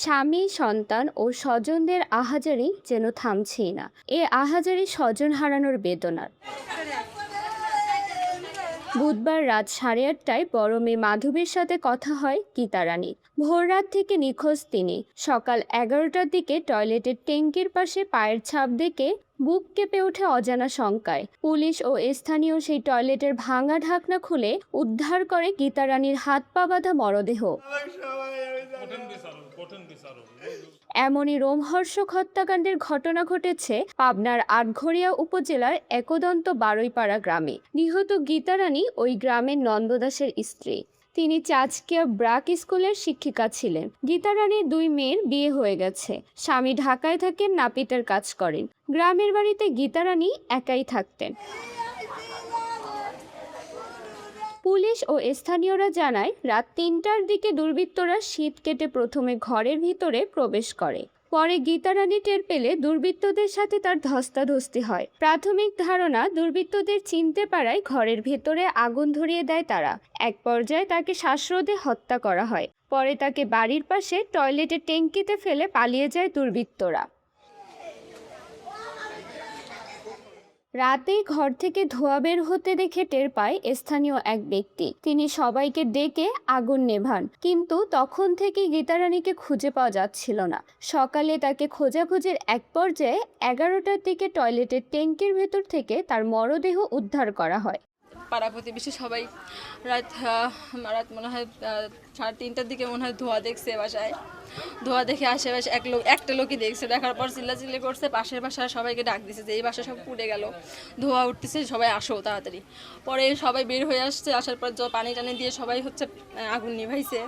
স্বামী, সন্তান ও স্বজনদের আহাজারি যেন থামছেই না। এ আহাজারি স্বজন হারানোর বেদনার। বুধবার রাত 8:30টায় বড় মেয়ে মাধবীর সাথে কথা হয় গীতারানীর। ভোররাত থেকে নিখোঁজ তিনি। সকাল 11টার দিকে টয়লেটের ট্যাঙ্কির পাশে পায়ের ছাপ দেখে বুক কেঁপে ওঠে অজানা শঙ্কায়। পুলিশ ও স্থানীয় সেই টয়লেটের ভাঙা ঢাকনা খুলে উদ্ধার করে গীতারানীর হাত পা বাঁধা মরদেহ। এমনই রোমহর্ষক হত্যাকাণ্ডের ঘটনা ঘটেছে পাবনার আটঘরিয়া উপজেলার একদন্ত বারুইপাড়া গ্রামে। নিহত গীতারানী ওই গ্রামের নন্দদাসের স্ত্রী। তিনি চাচকিয়া ব্রাক স্কুলের শিক্ষিকা ছিলেন। গীতারানীর 2 মেয়ের বিয়ে হয়ে গেছে। স্বামী ঢাকায় থাকেন, নাপিতের কাজ করেন। গ্রামের বাড়িতে গীতারানী একাই থাকতেন। পুলিশ ও স্থানীয়রা জানায়, রাত 3টার দিকে দুর্বৃত্তরা শীত কেটে প্রথমে ঘরের ভিতরে প্রবেশ করে। পরে গীতারানী টের পেলে দুর্বৃত্তদের সাথে তার ধস্তাধস্তি হয়। প্রাথমিক ধারণা, দুর্বৃত্তদের চিনতে পারায় ঘরের ভেতরে আগুন ধরিয়ে দেয় তারা। এক পর্যায়ে তাকে শ্বাসরোধে হত্যা করা হয়। পরে তাকে বাড়ির পাশে টয়লেটের ট্যাঙ্কিতে ফেলে পালিয়ে যায় দুর্বৃত্তরা। রাতেই ঘর থেকে ধোঁয়া বের হতে দেখে টের পায় স্থানীয় এক ব্যক্তি। তিনি সবাইকে ডেকে আগুন নেভান, কিন্তু তখন থেকে গীতারানীকে খুঁজে পাওয়া যাচ্ছিল না। সকালে তাকে খোঁজাখুঁজির এক পর্যায়ে 11টার দিকে টয়লেটের ট্যাঙ্কির ভেতর থেকে তার মরদেহ উদ্ধার করা হয়। পাড়া প্রতিবেশী সবাই রাত রাত মনে হয় 3:30টার দিকে মনে হয় ধোঁয়া দেখছে বাসায়। ধোঁয়া দেখে আশেপাশে একটা লোকই দেখছে। দেখার পর চিল্লাচিল্লি করছে, পাশের বাসায় সবাইকে ডাক দিছে যে এই বাসা সব পুড়ে গেল, ধোঁয়া উঠতেছে, সবাই আসো তাড়াতাড়ি। পরে সবাই বের হয়ে আসছে। আসার পর পানি টানি দিয়ে সবাই আগুন নিভাইছে।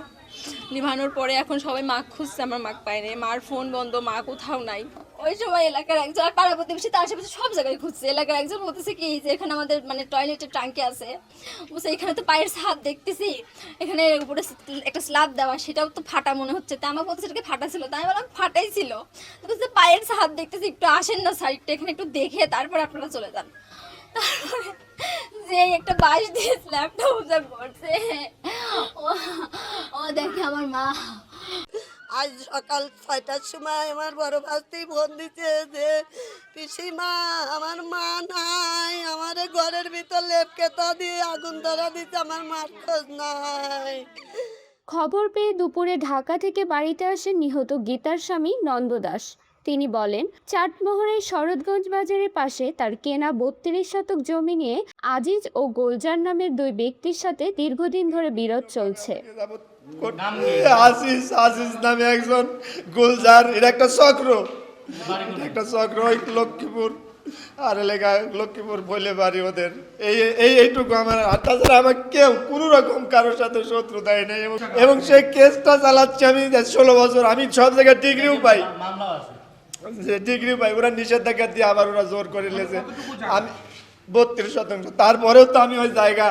নিভানোর পরে এখন সবাই মা খুঁজছে, আমার মা পায়নি। মার ফোন বন্ধ, মা কোথাও নাই। ওই সময় এলাকার একজন পাড়া প্রতিবেশী তার আশেপাশে সব জায়গায় খুঁজছে। এলাকার একজন বলতেছে কি যে এখানে আমাদের টয়লেটের ট্যাঙ্কি আছে, বলছে এখানে তো পায়ের ছাপ দেখতেছি, এখানে উপরে একটা স্ল্যাব দেওয়া, সেটাও তো ফাটা মনে হচ্ছে। তা আমার বলছে সেটাকে ফাটা ছিল। তাই বললাম ফাটাই ছিল। বলছে পায়ের ছাপ দেখতেছি, একটু আসেন না সাইডটা, এখানে একটু দেখে তারপর আপনারা চলে যান। তারপরে যে একটা বাঁশ দিয়ে স্ল্যাবটা উঠে পড়ছে, ও দেখে আমার মা। আজ সকাল 6টার সময় আমার বড় ভাস্তি ফোন দিচ্ছে যে পিসিমা আমার মা নাই, আমার ঘরের ভিতর লেপকেতা দিয়ে আগুন ধরা দিচ্ছে, আমার মার খোঁজ নাই। খবর পেয়ে দুপুরে ঢাকা থেকে বাড়িতে আসেন নিহত গীতার স্বামী নন্দদাস। তিনি বলেন, চাটমোহরের শরৎগঞ্জ বাজারের পাশে তার কেনা 32 শতক জমি নিয়ে আজিজ ও গোলজার নামের 2 ব্যক্তির সাথে দীর্ঘদিন ধরে বিরোধ চলছে। আজিজ নামে একজন, গোলজার, এটা একটা চক্র, লক্ষ্মীপুর আর এলাকায় লক্ষ্মীপুর বলে বাড়ি ওদের। এইটুকু আমার। তাছাড়া আমার কেউ কোনো রকম কারোর সাথে শত্রু দেয় নাই। এবং সেই কেসটা চালাচ্ছি আমি 16 বছর। আমি সব জায়গায় ডিগ্রিও পাই, ওরা নিষেধাজ্ঞা দিয়ে আবার ওরা জোর করে লেছে। আমি 32 শতাংশ, তারপরেও তো আমি ওই জায়গা,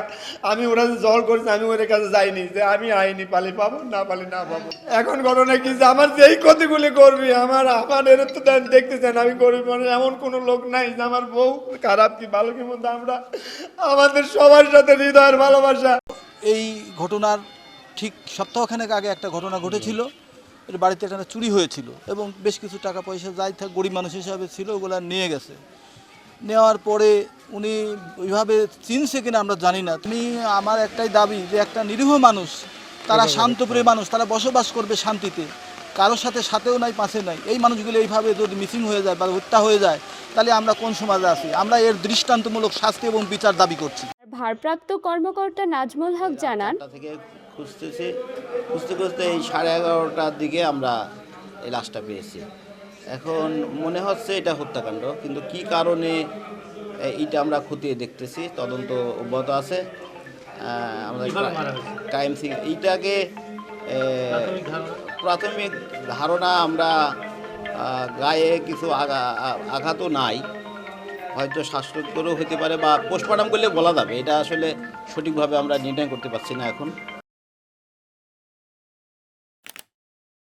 আমি ওরা যে জল করেছে আমি ওদের কাছে যাইনি যে আমি আইনি পালি পাবো, না পালি না পাবো। এখন ঘটনা কি যে আমার যেই ক্ষতিগুলি করবি, আমার এর তো দেখতেছেন আমি গরিব মানুষ, এমন কোনো লোক নাই যে আমার বউ খারাপ কি ভালো কি মধ্যে, আমরা আমাদের সবার সাথে হৃদয়ের ভালোবাসা। এই ঘটনার ঠিক সপ্তাহখানেক আগে একটা ঘটনা ঘটেছিল। এর বাড়িতে একটা চুরি হয়েছিল এবং বেশ কিছু টাকা পয়সা যাই থাক গরিব মানুষ হিসাবে ছিল, ওগুলা নিয়ে গেছে। নেওয়ার পরে উনি ওইভাবে চিনছে কিনা আমরা জানি না। আমার একটাই দাবি যে একটা নিরীহ মানুষ, তারা শান্তপ্রিয় মানুষ, তারা বসবাস করবে শান্তিতে, কারোর সাথেও নাই পাশে নাই। এই মানুষগুলো এইভাবে যদি মিসিং হয়ে যায় বা হত্যা হয়ে যায়, তাহলে আমরা কোন সমাজে আছি? আমরা এর দৃষ্টান্তমূলক শাস্তি এবং বিচার দাবি করছি। ভারপ্রাপ্ত কর্মকর্তা নাজমুল হক জানান, খুঁজতে এই 11:30টার দিকে আমরা এই লাশটা পেয়েছি। এখন মনে হচ্ছে এটা হত্যাকাণ্ড, কিন্তু কি কারণে এইটা আমরা খতিয়ে দেখতেছি, তদন্ত অব্যাহত আছে। আমাদের ক্রাইম সিন এইটাকে প্রাথমিক ধারণা আমরা গায়ে কিছু আঘাতও নাই, হয়তো শ্বাসরোধ করেও হতে পারে বা পোস্টমর্টম করলে বলা যাবে। এটা আসলে সঠিকভাবে আমরা নির্ণয় করতে পারছি না এখন।